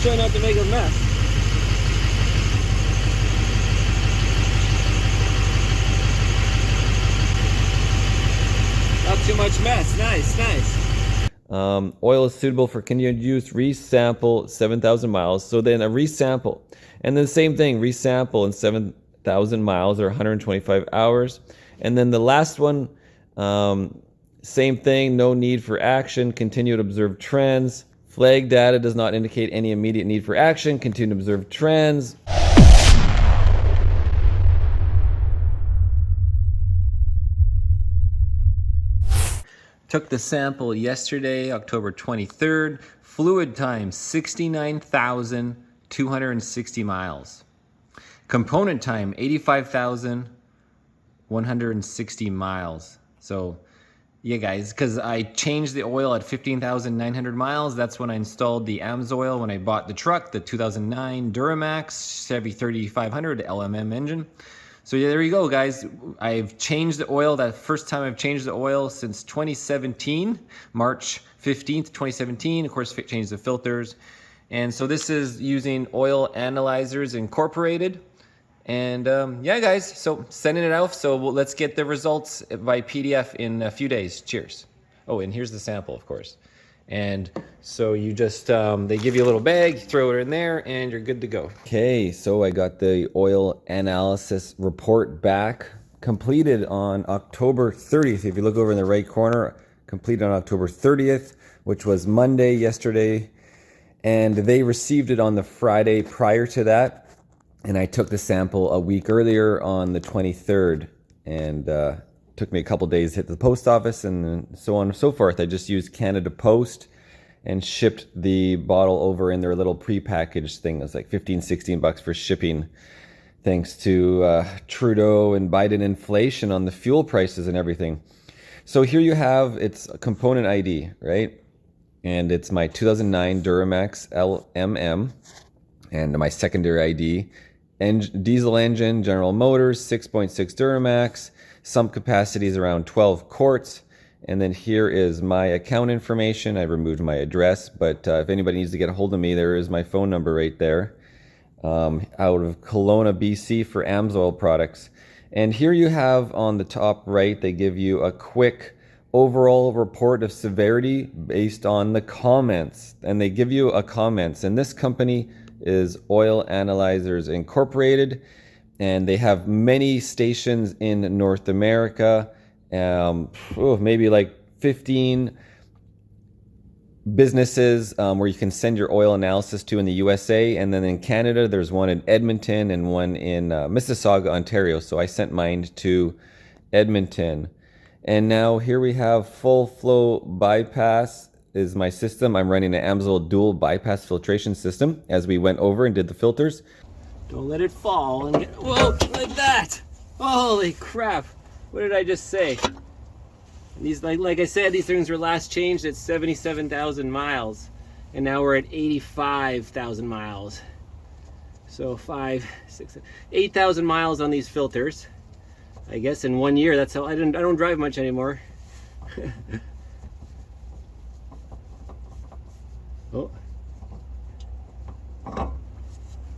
try not to make a mess. Not too much mess. Nice, nice. Oil is suitable for continued use. Resample 7,000 miles. So then a resample. And then same thing, resample in 7,000 miles or 125 hours. And then the last one, same thing, no need for action. Continue to observe trends. Flag data does not indicate any immediate need for action. Continue to observe trends. Took the sample yesterday, October 23rd. Fluid time, 69,260 miles. Component time, 85,160 miles. So, yeah guys, because I changed the oil at 15,900 miles. That's when I installed the AMSOIL when I bought the truck, the 2009 Duramax Chevy 3500 LMM engine. So yeah, there you go, guys. I've changed the oil. That first time I've changed the oil since 2017, March 15th, 2017. Of course, changed the filters. And so this is using Oil Analyzers Incorporated. And yeah, guys, so sending it out. So let's get the results by PDF in a few days. Cheers. Oh, and here's the sample, of course. And so you just, they give you a little bag, throw it in there, and you're good to go. Okay, so I got the oil analysis report back, completed on October 30th. If you look over in the right corner, completed on October 30th, which was Monday yesterday. And they received it on the Friday prior to that. And I took the sample a week earlier on the 23rd. And took me a couple days to hit the post office and so on and so forth. I just used Canada Post and shipped the bottle over in their little pre-packaged thing. It was like 15-16 bucks for shipping, thanks to Trudeau and Biden inflation on the fuel prices and everything. So here you have, it's a component ID, right? And it's my 2009 Duramax LMM and my secondary ID. Diesel engine, General Motors, 6.6 Duramax. Sump capacity is around 12 quarts. And then here is my account information. I removed my address, but if anybody needs to get a hold of me, there is my phone number right there. Out of Kelowna, BC for AMSOIL products. And here you have on the top right, they give you a quick overall report of severity based on the comments. And they give you a comments. And this company is Oil Analyzers Incorporated. And they have many stations in North America, maybe like 15 businesses where you can send your oil analysis to in the USA. And then in Canada, there's one in Edmonton and one in Mississauga, Ontario. So I sent mine to Edmonton. And now here we have full flow bypass is my system. I'm running an AMSOIL dual bypass filtration system as we went over and did the filters. Don't let it fall and get, whoa, like that. Holy crap. What did I just say? These, like I said, these things were last changed at 77,000 miles. And now we're at 85,000 miles. So 8,000 miles on these filters. I guess in 1 year, that's how I don't drive much anymore. Oh.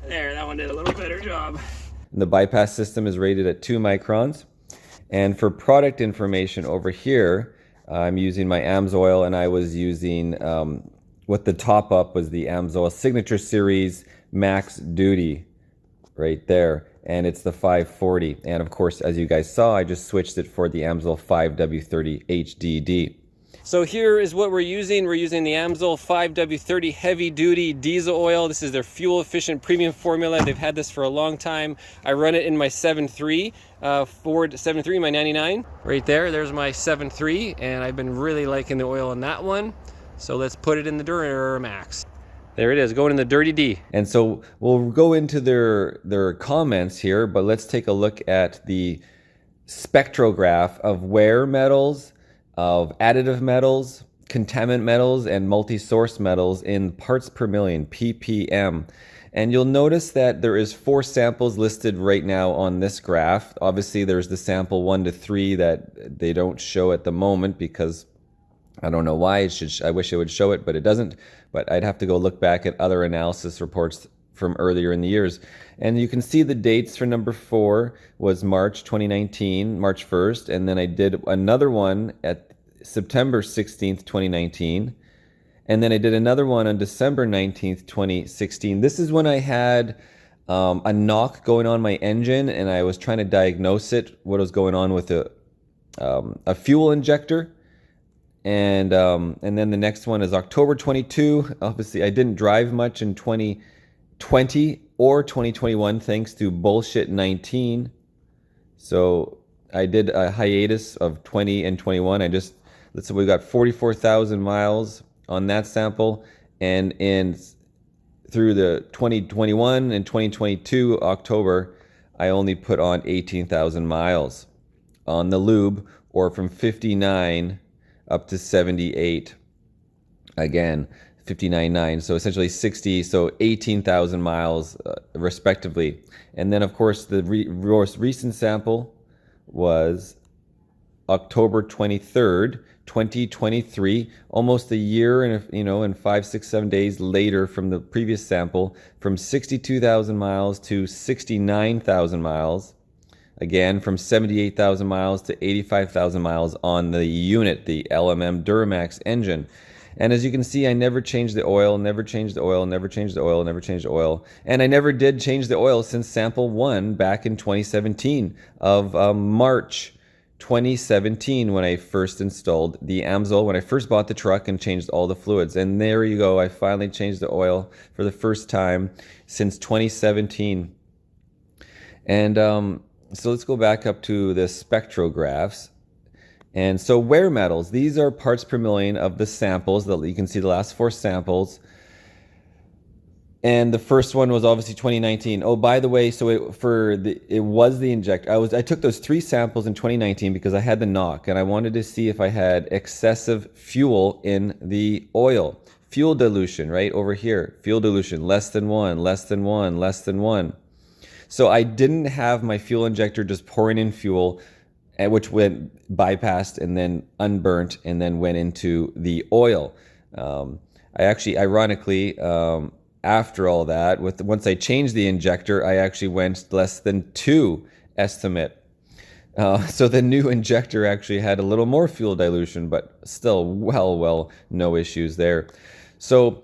There, that one did a little better job. The bypass system is rated at 2 microns. And for product information over here, I'm using my AMSOIL, and I was using what the top up was the AMSOIL Signature Series Max Duty right there. And it's the 540. And of course, as you guys saw, I just switched it for the AMSOIL 5W30 HDD. So here is what we're using. We're using the AMSOIL 5W30 heavy duty diesel oil. This is their fuel efficient premium formula. They've had this for a long time. I run it in my 7.3, Ford 7.3, my 99. Right there, there's my 7.3, and I've been really liking the oil in that one. So let's put it in the Duramax. There it is, going in the Dirty D. And so we'll go into their comments here, but let's take a look at the spectrograph of wear metals, of additive metals, contaminant metals, and multi-source metals in parts per million, ppm. And you'll notice that there is 4 samples listed right now on this graph. Obviously, there's the sample 1 to 3 that they don't show at the moment because I don't know why. I wish it would show it, but it doesn't. But I'd have to go look back at other analysis reports from earlier in the years. And you can see the dates for number 4 was March 2019, March 1st. And then I did another one at September 16th, 2019. And then I did another one on December 19th, 2016. This is when I had a knock going on my engine, and I was trying to diagnose it, what was going on with a fuel injector. And then the next one is October 22. Obviously, I didn't drive much in 2020 or 2021 thanks to bullshit 19. So I did a hiatus of 20 and 21. Let's say we got 44,000 miles on that sample, and through the 2021 and 2022 October, I only put on 18,000 miles on the lube, or from 59 up to 78. Again, 59.9, so essentially 60, so 18,000 miles respectively. And then of course the most recent sample was October 23rd, 2023, almost a year and 5, 6, 7 days later from the previous sample, from 62,000 miles to 69,000 miles. Again, from 78,000 miles to 85,000 miles on the unit, the LMM Duramax engine. And as you can see, I never changed the oil, never changed the oil, never changed the oil, never changed the oil. And I never did change the oil since sample 1 back in 2017 of March 2017, when I first installed the AMSOIL, when I first bought the truck and changed all the fluids. And there you go, I finally changed the oil for the first time since 2017. And so let's go back up to the spectrographs. And so wear metals, these are parts per million of the samples. You can see the last 4 samples. And the first one was obviously 2019. Oh, by the way, so it was the injector. I took those 3 samples in 2019 because I had the knock, and I wanted to see if I had excessive fuel in the oil. Fuel dilution, right over here. Fuel dilution, less than 1, less than 1, less than 1. So I didn't have my fuel injector just pouring in fuel, which went bypassed and then unburnt and then went into the oil. I actually, ironically, after all that, once I changed the injector, I actually went less than 2 estimate. So the new injector actually had a little more fuel dilution, but still well, no issues there. So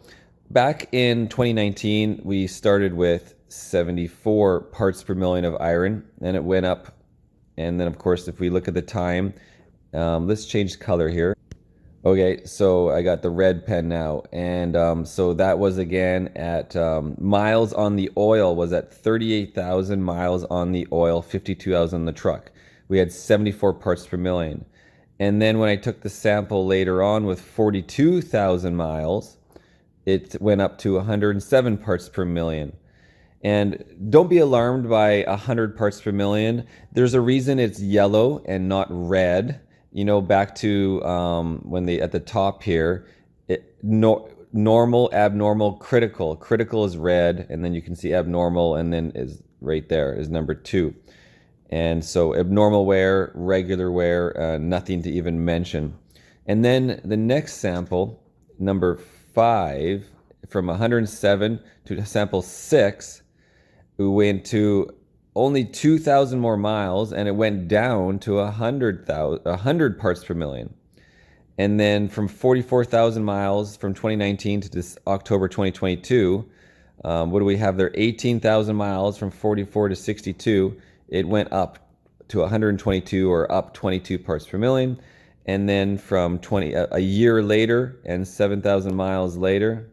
back in 2019, we started with 74 parts per million of iron, and it went up. And then of course, if we look at the time, let's change color here. Okay, so I got the red pen now, and so that was again at miles on the oil was at 38,000 miles on the oil, 52,000 on the truck. We had 74 parts per million. And then when I took the sample later on with 42,000 miles, it went up to 107 parts per million. And don't be alarmed by 100 parts per million. There's a reason it's yellow and not red. You know, back to when at the top here, normal, abnormal, critical. Critical is red, and then you can see abnormal, and then is right there is number 2. And so abnormal wear, regular wear, nothing to even mention. And then the next sample, number 5, from 107 to sample 6, we went to only 2,000 more miles, and it went down to 100 parts per million. And then from 44,000 miles from 2019 to this October 2022, what do we have there? 18,000 miles from 44 to 62. It went up to 122, or up 22 parts per million. And then from a year later and 7,000 miles later,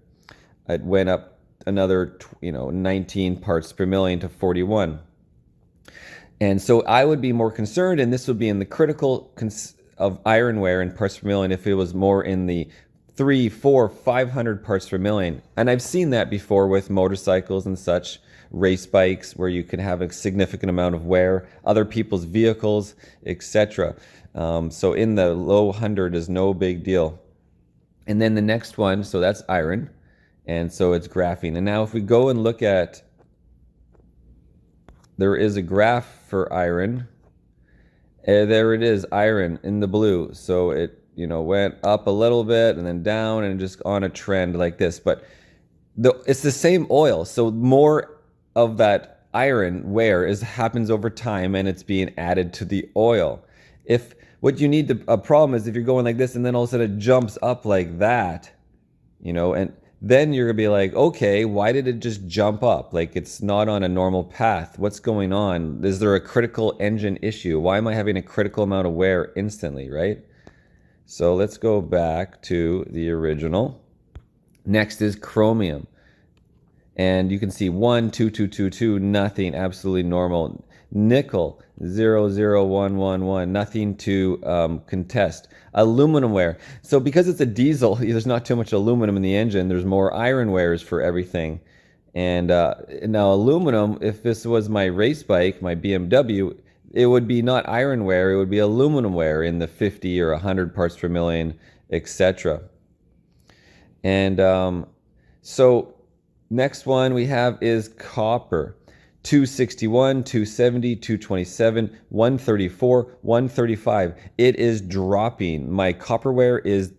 it went up another 19 parts per million to 41. And so I would be more concerned, and this would be in the critical of iron wear in parts per million, if it was more in the 300, 400, 500 parts per million. And I've seen that before with motorcycles and such, race bikes, where you can have a significant amount of wear, other people's vehicles, etc. So in the low 100 is no big deal. And then the next one, so that's iron, and so it's graphene. And now if we go and look at, there is a graph for iron. There it is, iron in the blue. So it, you know, went up a little bit and then down and just on a trend like this. But it's the same oil, so more of that iron wear happens over time, and it's being added to the oil. If what you need a problem is if you're going like this and then all of a sudden it jumps up like that, you know, and then you're gonna be like, okay, why did it just jump up? Like, it's not on a normal path. What's going on? Is there a critical engine issue? Why am I having a critical amount of wear instantly, right? So let's go back to the original. Next is chromium. And you can see 1, 2, 2, 2, 2, nothing, absolutely normal. Nickel, 0, 0, 1, 1, 1, nothing to contest. Aluminum wear. So because it's a diesel, there's not too much aluminum in the engine. There's more iron wears for everything. And now aluminum, if this was my race bike, my BMW, it would be not iron wear, it would be aluminum wear in the 50 or 100 parts per million, etc. And so next one we have is copper. 261, 270, 227, 134, 135. It is dropping. My copper wear is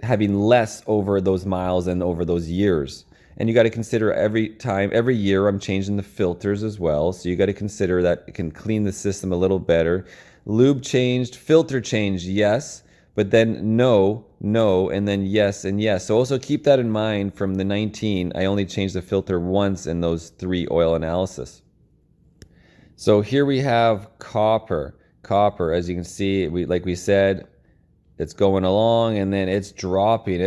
having less over those miles and over those years. And you got to consider every year I'm changing the filters as well. So you got to consider that it can clean the system a little better. Lube changed, filter changed, yes, but then no, and then yes and yes. So also keep that in mind. From the 19, I only changed the filter once in those 3 oil analysis. So here we have copper. Copper, as you can see, like we said, it's going along and then it's dropping.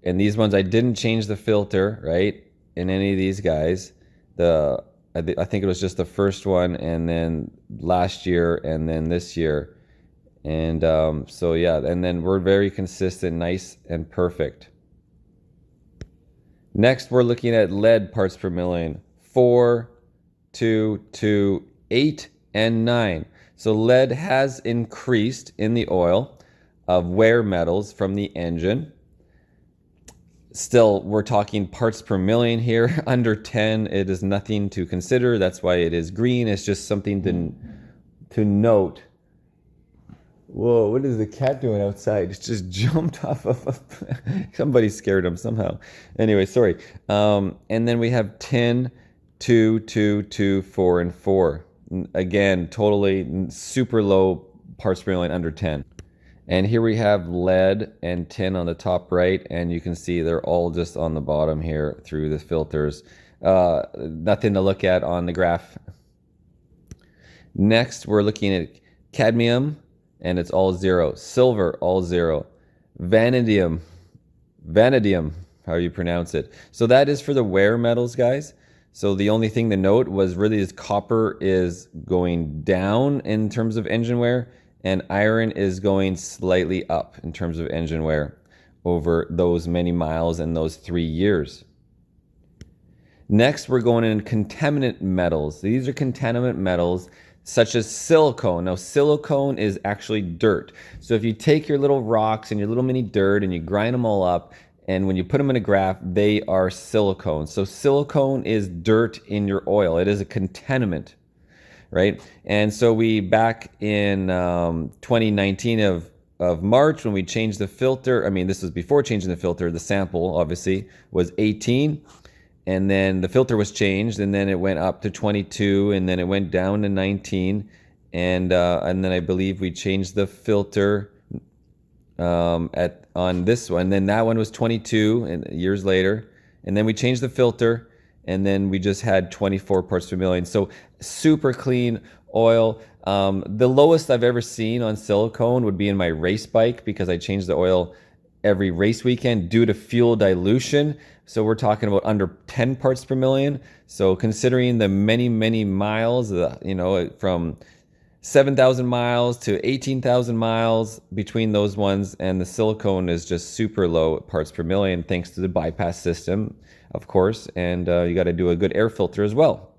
And these ones, I didn't change the filter, right, in any of these guys. I think it was just the first one, and then last year, and then this year. And so yeah, and then we're very consistent, nice and perfect. Next, we're looking at lead parts per million. 4, 2, 2, 8, and 9. So lead has increased in the oil of wear metals from the engine. Still, we're talking parts per million here. Under 10, it is nothing to consider. That's why it is green. It's just something to note. Whoa, what is the cat doing outside? It just jumped off of somebody scared him somehow. Anyway, sorry. And then we have 10, 2, 2, 2, 4, and 4. Again, totally super low parts per million, under 10. And here we have lead and tin on the top right, and you can see they're all just on the bottom here through the filters. Nothing to look at on the graph. Next, we're looking at cadmium, and it's all 0. Silver, all 0. Vanadium, how you pronounce it. So that is for the wear metals, guys. So the only thing to note was really is copper is going down in terms of engine wear, and iron is going slightly up in terms of engine wear over those many miles and those 3 years. Next, we're going in contaminant metals. These are contaminant metals such as silicone. Now, silicone is actually dirt. So if you take your little rocks and your little mini dirt and you grind them all up, and when you put them in a graph, they are silicone. So silicone is dirt in your oil. It is a contaminant. Right? And so we back in 2019 of March, when we changed the filter, I mean, this was before changing the filter, the sample obviously was 18, and then the filter was changed, and then it went up to 22, and then it went down to 19, and then I believe we changed the filter on this one. Then that one was 22 and years later, and then we changed the filter, and then we just had 24 parts per million. So super clean oil. The lowest I've ever seen on silicone would be in my race bike, because I changed the oil every race weekend due to fuel dilution. So we're talking about under 10 parts per million. So considering the many miles, you know, from 7,000 miles to 18,000 miles between those ones, and the silicone is just super low parts per million thanks to the bypass system, of course, and you got to do a good air filter as well.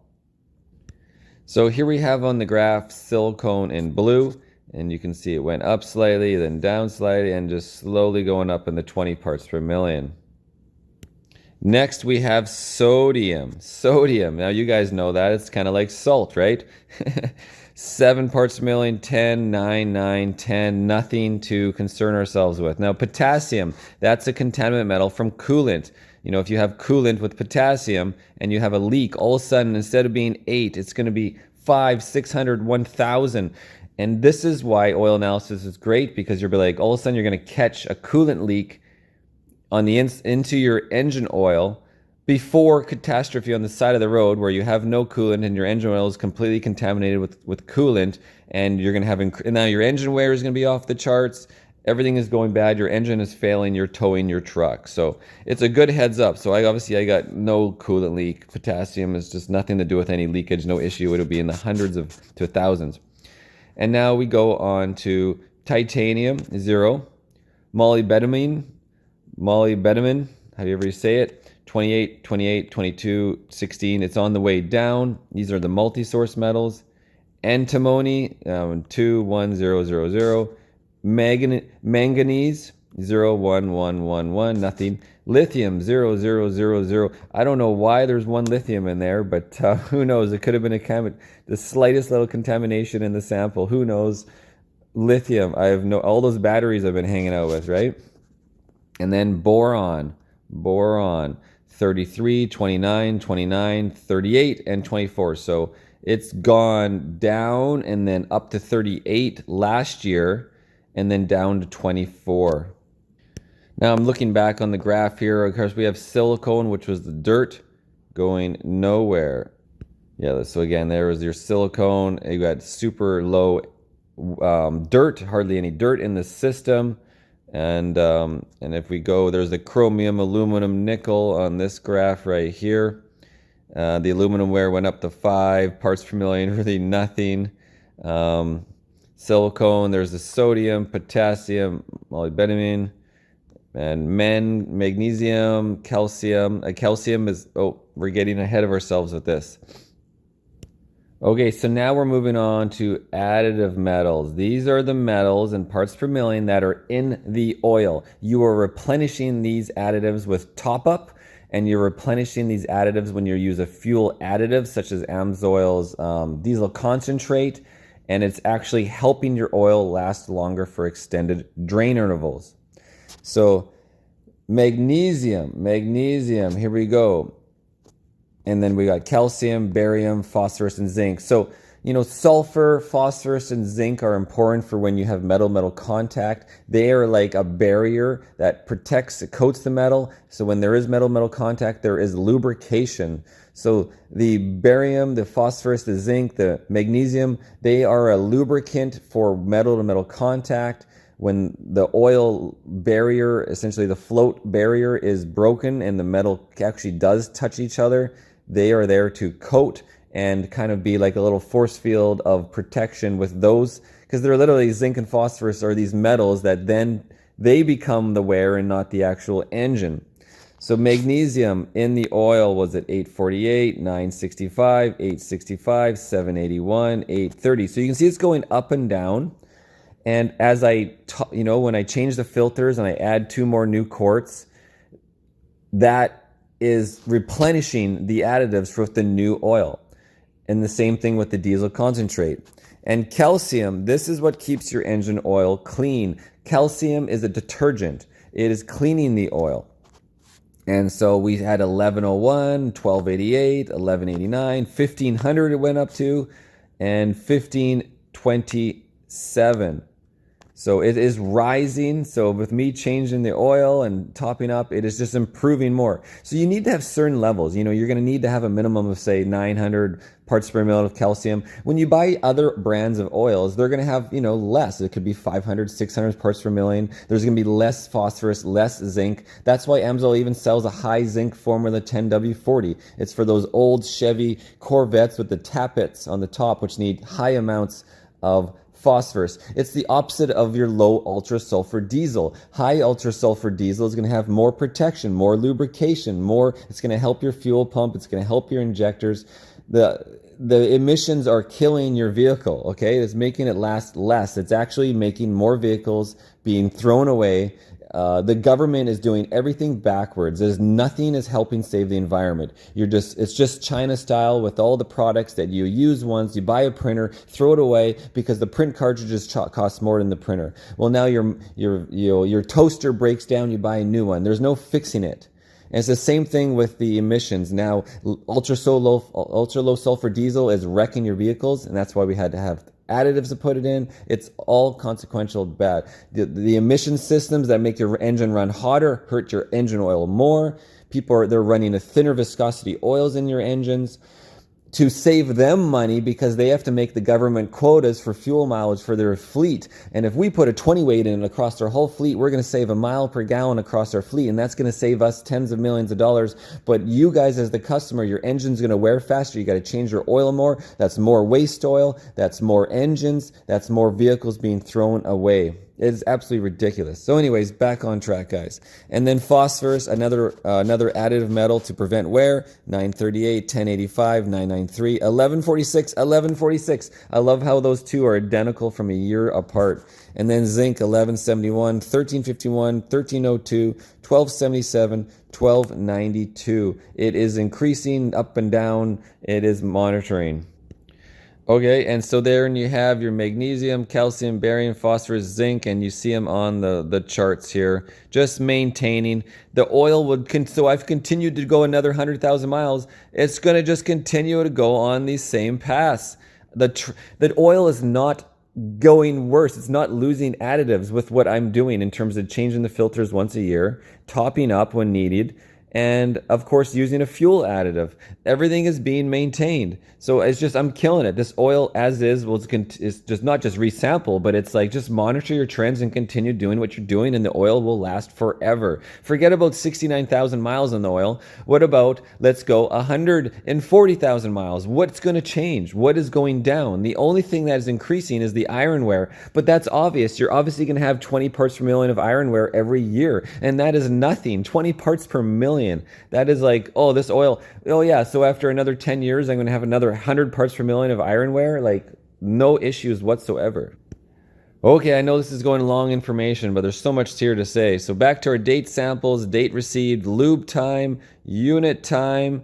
So here we have on the graph silicone in blue, and you can see it went up slightly, then down slightly, and just slowly going up in the 20 parts per million. Next, we have sodium. Sodium. Now, you guys know that. It's kind of like salt, right? 7 parts per million, 10, 9, 9, 10, nothing to concern ourselves with. Now, potassium, that's a contaminant metal from coolant. You know, if you have coolant with potassium and you have a leak, all of a sudden, instead of being 8, it's going to be 5, 600, 1,000. And this is why oil analysis is great, because you'll be like, all of a sudden, you're going to catch a coolant leak on the into your engine oil before catastrophe on the side of the road where you have no coolant and your engine oil is completely contaminated with coolant, and you're going to have and now your engine wear is going to be off the charts. Everything is going bad. Your engine is failing. You're towing your truck. So it's a good heads up. So I got no coolant leak. Potassium is just nothing to do with any leakage. No issue. It'll be in the hundreds to thousands. And now we go on to titanium, 0. Molybdenum, however you say it, 28, 28, 22, 16. It's on the way down. These are the multi-source metals. Antimony, 2, 1, 0, 0, 0. Manganese, 0, 1, 1, 1, 1, nothing. Lithium, 0, 0, 0, 0. I don't know why there's 1 lithium in there, but who knows? It could have been the slightest little contamination in the sample. Who knows? Lithium, all those batteries I've been hanging out with, right? And then boron, 33, 29, 29, 38, and 24. So it's gone down and then up to 38 last year, and then down to 24. Now I'm looking back on the graph here. Of course, we have silicone, which was the dirt, going nowhere. Yeah, so again, there was your silicone. You got super low dirt, hardly any dirt in the system. And if we go, there's the chromium, aluminum, nickel on this graph right here. The aluminum wear went up to 5 parts per million, really nothing. Silicone, there's the sodium, potassium, molybdenum, and magnesium, calcium. Calcium is, we're getting ahead of ourselves with this. Okay, so now we're moving on to additive metals. These are the metals and parts per million that are in the oil. You are replenishing these additives with top-up, and you're replenishing these additives when you use a fuel additive, such as AMSOIL's diesel concentrate, and it's actually helping your oil last longer for extended drain intervals. So magnesium, here we go. And then we got calcium, barium, phosphorus, and zinc. So, you know, sulfur, phosphorus, and zinc are important for when you have metal-metal contact. They are like a barrier that protects, coats the metal. So when there is metal-metal contact, there is lubrication. So the barium, the phosphorus, the zinc, the magnesium, they are a lubricant for metal-to-metal contact. When the oil barrier, essentially the float barrier, is broken and the metal actually does touch each other, they are there to coat and kind of be like a little force field of protection with those, because they're literally zinc and phosphorus are these metals that then they become the wear and not the actual engine. So magnesium in the oil was at 848, 965, 865, 781, 830. So you can see it's going up and down. And as when I change the filters and I add 2 more new quarts, that is replenishing the additives with the new oil. And the same thing with the diesel concentrate. And calcium, this is what keeps your engine oil clean. Calcium is a detergent. It is cleaning the oil. And so we had 1101, 1288, 1189, 1500 it went up to, and 1527. So it is rising. So with me changing the oil and topping up, it is just improving more. So you need to have certain levels. You know, you're going to need to have a minimum of, say, 900 parts per million of calcium. When you buy other brands of oils, they're going to have, less. It could be 500, 600 parts per million. There's going to be less phosphorus, less zinc. That's why AMSOIL even sells a high zinc formula 10W40. It's for those old Chevy Corvettes with the tappets on the top, which need high amounts of phosphorus. It's the opposite of your low ultra sulfur diesel. High ultra sulfur diesel is going to have more protection, more lubrication, it's going to help your fuel pump, it's going to help your injectors. The emissions are killing your vehicle, okay? It's making it last less. It's actually making more vehicles being thrown away The government is doing everything backwards. Nothing is helping save the environment. It's just China style with all the products that you use once. You buy a printer, throw it away because the print cartridges cost more than the printer. Well, now your toaster breaks down, you buy a new one. There's no fixing it. And it's the same thing with the emissions. Now, ultra low sulfur diesel is wrecking your vehicles, and that's why we had to have additives to put it in. It's all consequential bad. The emission systems that make your engine run hotter hurt your engine oil more. They're running a thinner viscosity oils in your engines to save them money because they have to make the government quotas for fuel mileage for their fleet. And if we put a 20 weight in across our whole fleet, we're going to save a mile per gallon across our fleet, and that's going to save us tens of millions of dollars. But you guys as the customer, your engine's going to wear faster. You got to change your oil more. That's more waste oil. That's more engines. That's more vehicles being thrown away. It's absolutely ridiculous. So anyways, back on track, guys. And then phosphorus, another additive metal to prevent wear, 938, 1085, 993, 1146, 1146. I love how those two are identical from a year apart. And then zinc, 1171, 1351, 1302, 1277, 1292. It is increasing up and down. It is monitoring. Okay, and so there you have your magnesium, calcium, barium, phosphorus, zinc, and you see them on the charts here. Just maintaining. The oil so I've continued to go another 100,000 miles. It's going to just continue to go on these same paths. The oil is not going worse. It's not losing additives with what I'm doing in terms of changing the filters once a year, topping up when needed, and of course using a fuel additive. Everything is being maintained. So it's just, I'm killing it. This oil as is just not just resample, but it's like just monitor your trends and continue doing what you're doing, and the oil will last forever. Forget about 69,000 miles on the oil. What about, let's go 140,000 miles? What's going to change? What is going down? The only thing that is increasing is the iron wear, but that's obvious. You're obviously going to have 20 parts per million of iron wear every year, and that is nothing. 20 parts per million. That is like, oh, this oil, oh yeah, so after another 10 years, I'm going to have another 100 parts per million of iron wear. Like, no issues whatsoever. Okay, I know this is going long information, but there's so much here to say. So back to our date samples, date received, lube time, unit time,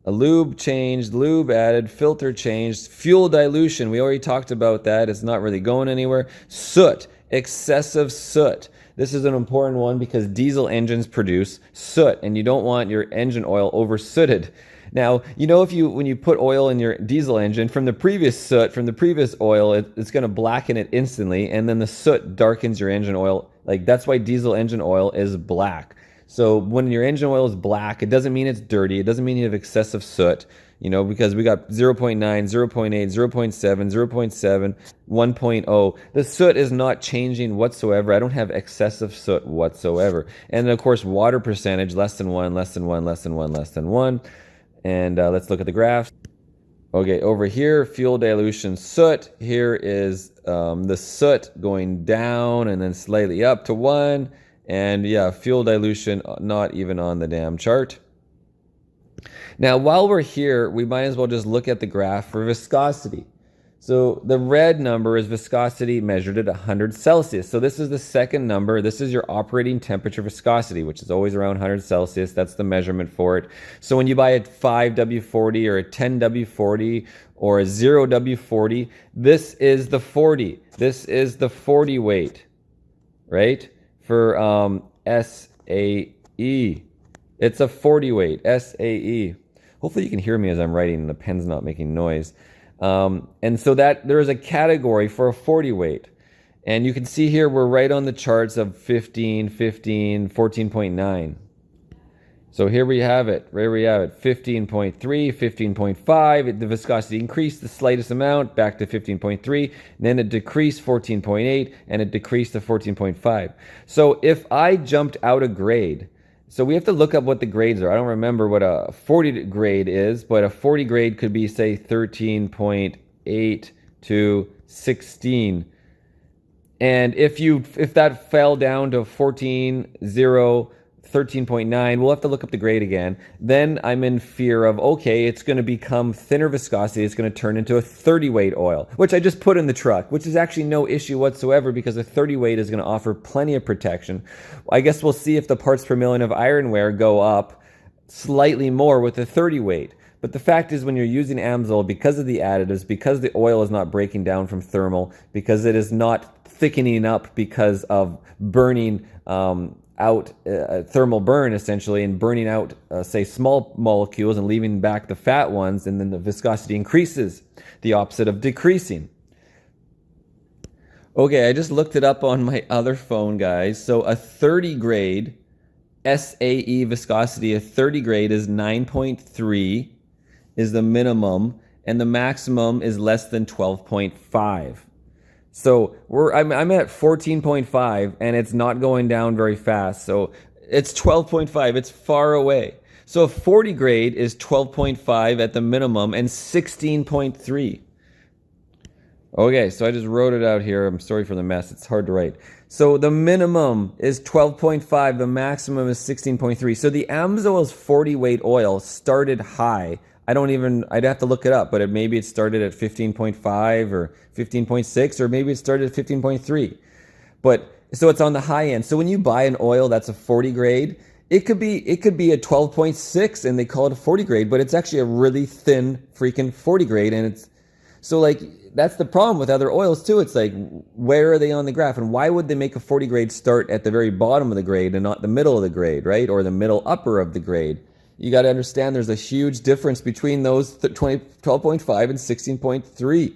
a lube changed, lube added, filter changed, fuel dilution. We already talked about that. It's not really going anywhere. Soot, excessive soot. This is an important one because diesel engines produce soot, and you don't want your engine oil over sooted. Now, you know, when you put oil in your diesel engine, from the previous soot, from the previous oil, it's going to blacken it instantly, and then the soot darkens your engine oil. Like, that's why diesel engine oil is black. So when your engine oil is black, it doesn't mean it's dirty. It doesn't mean you have excessive soot, you know, because we got 0.9, 0.8, 0.7, 0.7, 1.0. The soot is not changing whatsoever. I don't have excessive soot whatsoever. And then, of course, water percentage, less than 1, less than 1, less than 1, less than 1. And let's look at the graphs. Okay, over here, fuel dilution soot. Here is the soot going down and then slightly up to 1. And yeah, fuel dilution not even on the damn chart. Now, while we're here, we might as well just look at the graph for viscosity. So the red number is viscosity measured at 100 Celsius. So this is the second number. This is your operating temperature viscosity, which is always around 100 Celsius. That's the measurement for it. So when you buy a 5W40 or a 10W40 or a 0W40, this is the 40. This is the 40 weight, right? For SAE. It's a 40 weight, SAE. Hopefully you can hear me as I'm writing and the pen's not making noise. And so that there is a category for a 40 weight. And you can see here we're right on the charts of 15, 15, 14.9. So here we have it, 15.3, 15.5. The viscosity increased the slightest amount back to 15.3, and then it decreased 14.8, and it decreased to 14.5. So if I jumped out a grade, so we have to look up what the grades are. I don't remember what a 40 grade is, but a 40 grade could be, say, 13.8 to 16. And if that fell down to 14, 0, 13.9. We'll have to look up the grade again. Then I'm in fear of, okay, it's going to become thinner viscosity. It's going to turn into a 30 weight oil, which I just put in the truck, which is actually no issue whatsoever because a 30 weight is going to offer plenty of protection. I guess we'll see if the parts per million of iron wear go up slightly more with the 30 weight. But the fact is, when you're using AMSOIL, because of the additives, because the oil is not breaking down from thermal, because it is not thickening up because of burning out thermal burn essentially, and burning out say small molecules and leaving back the fat ones, and then the viscosity increases, the opposite of decreasing. Okay, I just looked it up on my other phone, guys. So a 30 grade SAE viscosity, a 30 grade is 9.3 is the minimum, and the maximum is less than 12.5. So I'm at 14.5, and it's not going down very fast. So it's 12.5. It's far away. So a 40 grade is 12.5 at the minimum and 16.3. Okay, so I just wrote it out here. I'm sorry for the mess. It's hard to write. So the minimum is 12.5. The maximum is 16.3. So the AMSOIL's 40 weight oil started high. I'd have to look it up, but maybe it started at 15.5 or 15.6, or maybe it started at 15.3. But so it's on the high end. So when you buy an oil that's a 40 grade, it could be a 12.6 and they call it a 40 grade, but it's actually a really thin freaking 40 grade. And it's so like, that's the problem with other oils too. It's like, where are they on the graph? And why would they make a 40 grade start at the very bottom of the grade and not the middle of the grade, right? Or the middle upper of the grade? You got to understand there's a huge difference between those 12.5 and 16.3.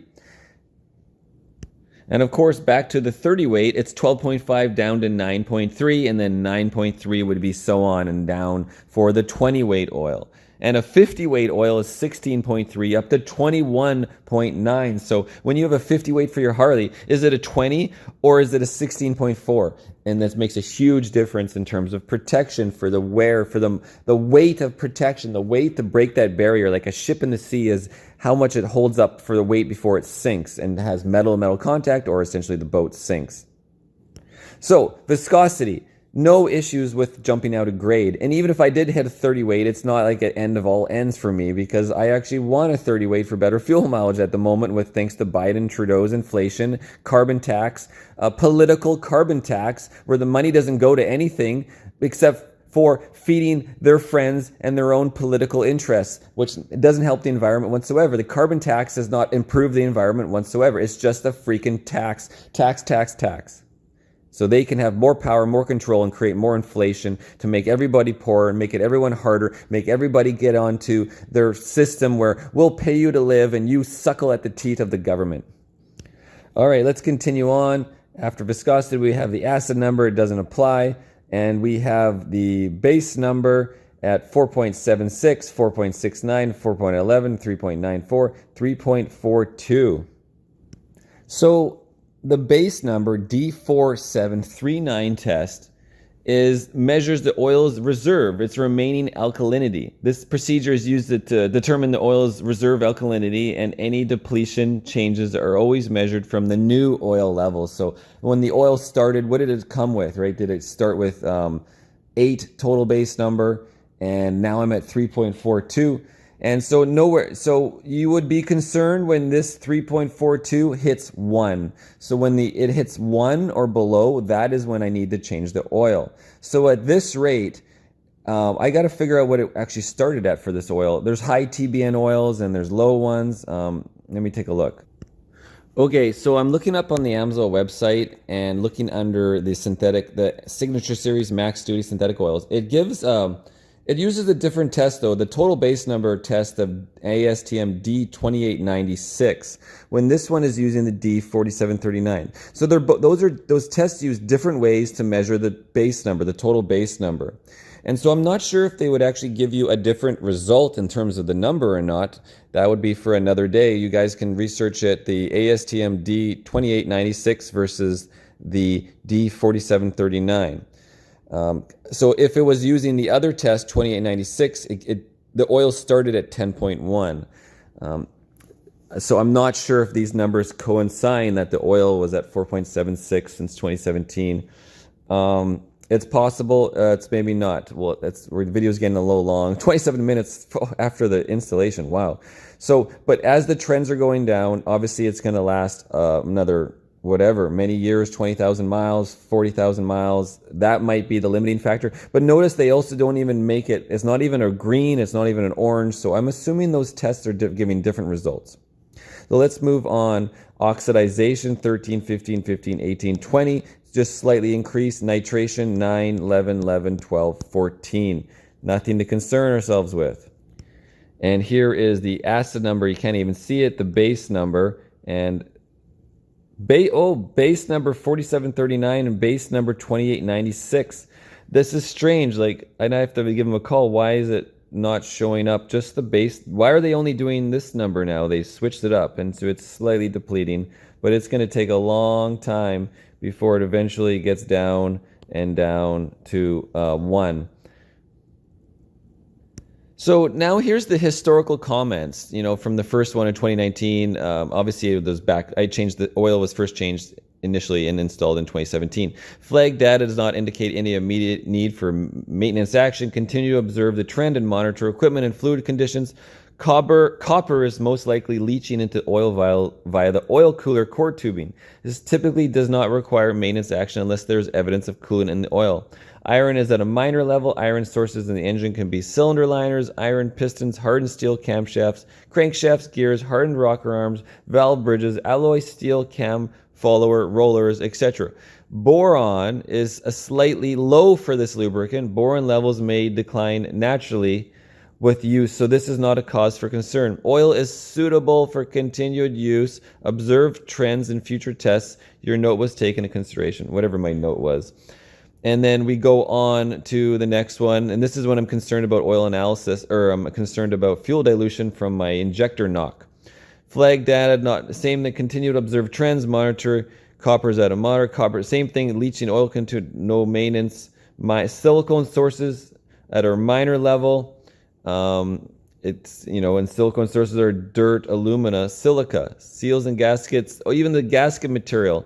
And of course, back to the 30 weight, it's 12.5 down to 9.3, and then 9.3 would be so on and down for the 20 weight oil. And a 50 weight oil is 16.3 up to 21.9. So when you have a 50 weight for your Harley, is it a 20 or is it a 16.4? And this makes a huge difference in terms of protection for the wear, for the weight of protection, the weight to break that barrier. Like a ship in the sea is how much it holds up for the weight before it sinks and has metal-to-metal contact, or essentially the boat sinks. So viscosity. No issues with jumping out a grade. And even if I did hit a 30 weight, it's not like an end of all ends for me, because I actually want a 30 weight for better fuel mileage at the moment, with thanks to Biden, Trudeau's inflation, carbon tax, political carbon tax, where the money doesn't go to anything except for feeding their friends and their own political interests, which doesn't help the environment whatsoever. The carbon tax does not improve the environment whatsoever. It's just a freaking tax. So they can have more power, more control, and create more inflation to make everybody poorer and make it everyone harder, make everybody get onto their system where we'll pay you to live and you suckle at the teat of the government. All right, let's continue on. After viscosity, we have the acid number. It doesn't apply. And we have the base number at 4.76, 4.69, 4.11, 3.94, 3.42. So the base number D4739 test measures the oil's reserve, its remaining alkalinity. This procedure is used to determine the oil's reserve alkalinity, and any depletion changes are always measured from the new oil levels. So when the oil started, what did it come with, right? Did it start with 8 total base number, and now I'm at 3.42? And so so you would be concerned when this 3.42 hits 1. So when it hits 1 or below, that is when I need to change the oil. So at this rate, I got to figure out what it actually started at for this oil. There's high TBN oils and there's low ones. Let me take a look. Okay, so I'm looking up on the AMSOIL website and looking under the Signature Series Max Duty synthetic oils. It gives it uses a different test, though, the total base number test of ASTM D2896, when this one is using the D4739. So those tests use different ways to measure the base number, the total base number. And so I'm not sure if they would actually give you a different result in terms of the number or not. That would be for another day. You guys can research it, the ASTM D2896 versus the D4739. So if it was using the other test, 2896, the oil started at 10.1. So I'm not sure if these numbers coincide that the oil was at 4.76 since 2017. It's possible. It's maybe not. Well, that's where the video's getting a little long. 27 minutes after the installation. Wow. So, but as the trends are going down, obviously it's going to last another whatever, many years, 20,000 miles, 40,000 miles. That might be the limiting factor. But notice they also don't even make it. It's not even a green. It's not even an orange. So I'm assuming those tests are giving different results. So let's move on. Oxidization, 13, 15, 15, 18, 20. Just slightly increased. Nitration, 9, 11, 11, 12, 14. Nothing to concern ourselves with. And here is the acid number. You can't even see it. The base number. And base number 4739 and base number 2896. This is strange. Like, I have to give them a call. Why is it not showing up? Just the base. Why are they only doing this number now? They switched it up, and so it's slightly depleting, but it's going to take a long time before it eventually gets down and down to 1. So now here's the historical comments, from the first one in 2019. Obviously, it was back. The oil was first changed initially and installed in 2017. Flag data does not indicate any immediate need for maintenance action. Continue to observe the trend and monitor equipment and fluid conditions. Copper is most likely leaching into oil via the oil cooler core tubing. This typically does not require maintenance action unless there is evidence of coolant in the oil. Iron is at a minor level. Iron sources in the engine can be cylinder liners, iron pistons, hardened steel camshafts, crankshafts, gears, hardened rocker arms, valve bridges, alloy steel cam follower, rollers, etc. Boron is a slightly low for this lubricant. Boron levels may decline naturally with use, so this is not a cause for concern. Oil is suitable for continued use. Observe trends in future tests. Your note was taken into consideration, whatever my note was. And then we go on to the next one, and this is when I'm concerned about oil analysis, or I'm concerned about fuel dilution from my injector knock. Flag data, not the same. That continue to observe trends, monitor coppers at a moderate copper. Same thing, leaching oil into no maintenance. My silicone sources at a minor level. And silicone sources are dirt, alumina, silica, seals and gaskets, or even the gasket material.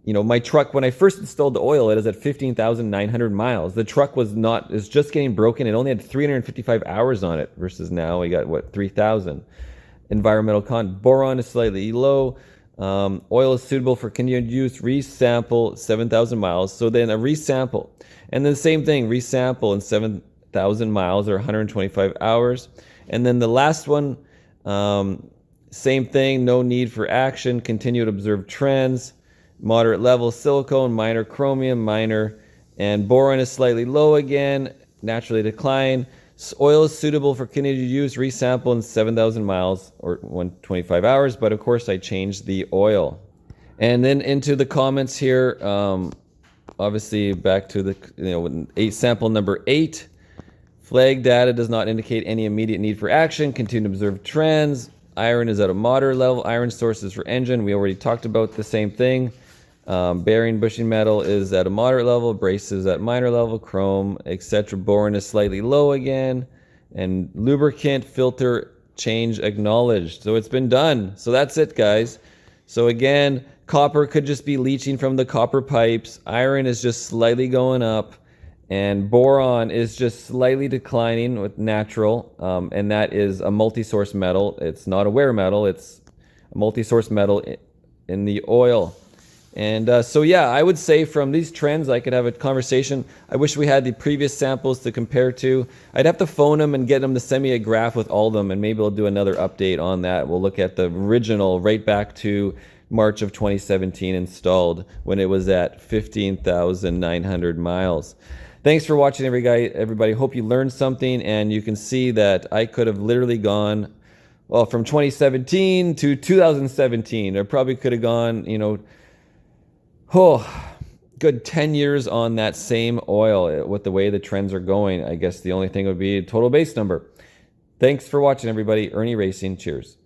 My truck, when I first installed the oil, it is at 15,900 miles. The truck is just getting broken. It only had 355 hours on it versus now we got, 3,000. Environmental boron is slightly low. Oil is suitable for continued use. Resample 7,000 miles. So then a resample. And then the same thing, resample in 7,000 miles or 125 hours. And then the last one, same thing, no need for action. Continue to observe trends. Moderate level silicone, minor chromium, minor, and boron is slightly low again, naturally decline. Oil is suitable for continued use, resample in 7,000 miles or 125 hours, but of course I changed the oil. And then into the comments here, obviously back to the sample number 8. Flag data does not indicate any immediate need for action. Continue to observe trends. Iron is at a moderate level. Iron sources for engine. We already talked about the same thing. Bearing bushing metal is at a moderate level. Braces at minor level. Chrome, etc. Boron is slightly low again. And lubricant filter change acknowledged. So it's been done. So that's it, guys. So again, copper could just be leaching from the copper pipes. Iron is just slightly going up. And boron is just slightly declining with natural, and that is a multi-source metal. It's not a wear metal, it's a multi-source metal in the oil. And so yeah, I would say from these trends, I could have a conversation. I wish we had the previous samples to compare to. I'd have to phone them and get them to send me a graph with all of them, and maybe I'll do another update on that. We'll look at the original right back to March of 2017 installed when it was at 15,900 miles. Thanks for watching, everybody. Hope you learned something, and you can see that I could have literally gone, well, from 2017 to 2017. I probably could have gone, good 10 years on that same oil with the way the trends are going. I guess the only thing would be total base number. Thanks for watching, everybody. Irnie Racing. Cheers.